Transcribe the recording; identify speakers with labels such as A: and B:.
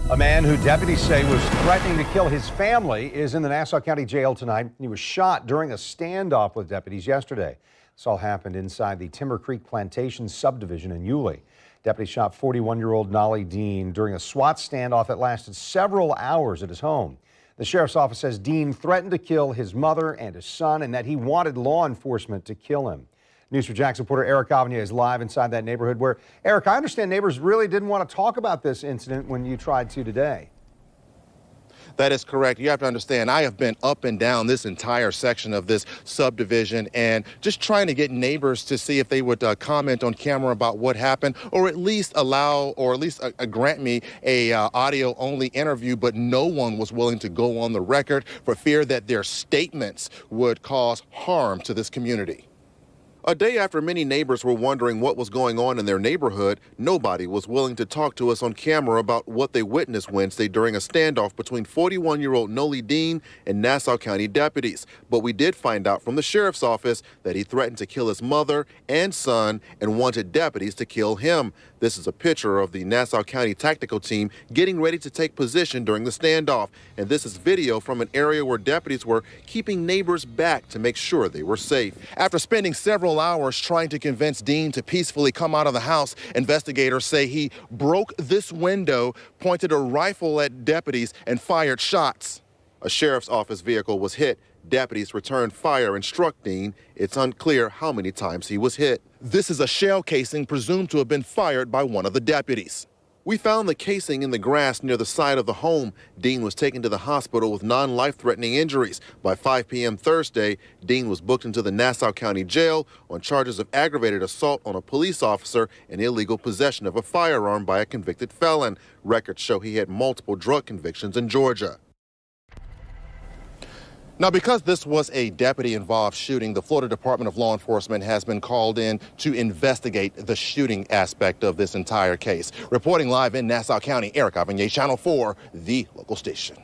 A: A man who deputies say was threatening to kill his family is in the Nassau County Jail tonight. He was shot during a standoff with deputies yesterday. This all happened inside the Timber Creek Plantation subdivision in Yulee. Deputies shot 41-year-old Nolly Dean during a SWAT standoff that lasted several hours at his home. The sheriff's office says Dean threatened to kill his mother and his son and that he wanted law enforcement to kill him. News for Jax reporter Eric Avanier is live inside that neighborhood where, Eric, I understand neighbors really didn't want to talk about this incident when you tried to today.
B: That is correct. You have to understand, I have been up and down this entire section of this subdivision and just trying to get neighbors to see if they would comment on camera about what happened, or at least allow, or at least grant me a audio-only interview, but no one was willing to go on the record for fear that their statements would cause harm to this community. A day after many neighbors were wondering what was going on in their neighborhood, nobody was willing to talk to us on camera about what they witnessed Wednesday during a standoff between 41-year-old Nolly Dean and Nassau County deputies. But we did find out from the sheriff's office that he threatened to kill his mother and son and wanted deputies to kill him. This is a picture of the Nassau County tactical team getting ready to take position during the standoff. And this is video from an area where deputies were keeping neighbors back to make sure they were safe. After spending several hours trying to convince Dean to peacefully come out of the house, investigators say he broke this window, pointed a rifle at deputies, and fired shots. A sheriff's office vehicle was hit. Deputies returned fire and struck Dean. It's unclear how many times he was hit. This is a shell casing presumed to have been fired by one of the deputies. We found the casing in the grass near the side of the home. Dean was taken to the hospital with non-life-threatening injuries. By 5 p.m. Thursday, Dean was booked into the Nassau County Jail on charges of aggravated assault on a police officer and illegal possession of a firearm by a convicted felon. Records show he had multiple drug convictions in Georgia. Now, because this was a deputy-involved shooting, the Florida Department of Law Enforcement has been called in to investigate the shooting aspect of this entire case. Reporting live in Nassau County, Eric Avanier, Channel 4, the local station.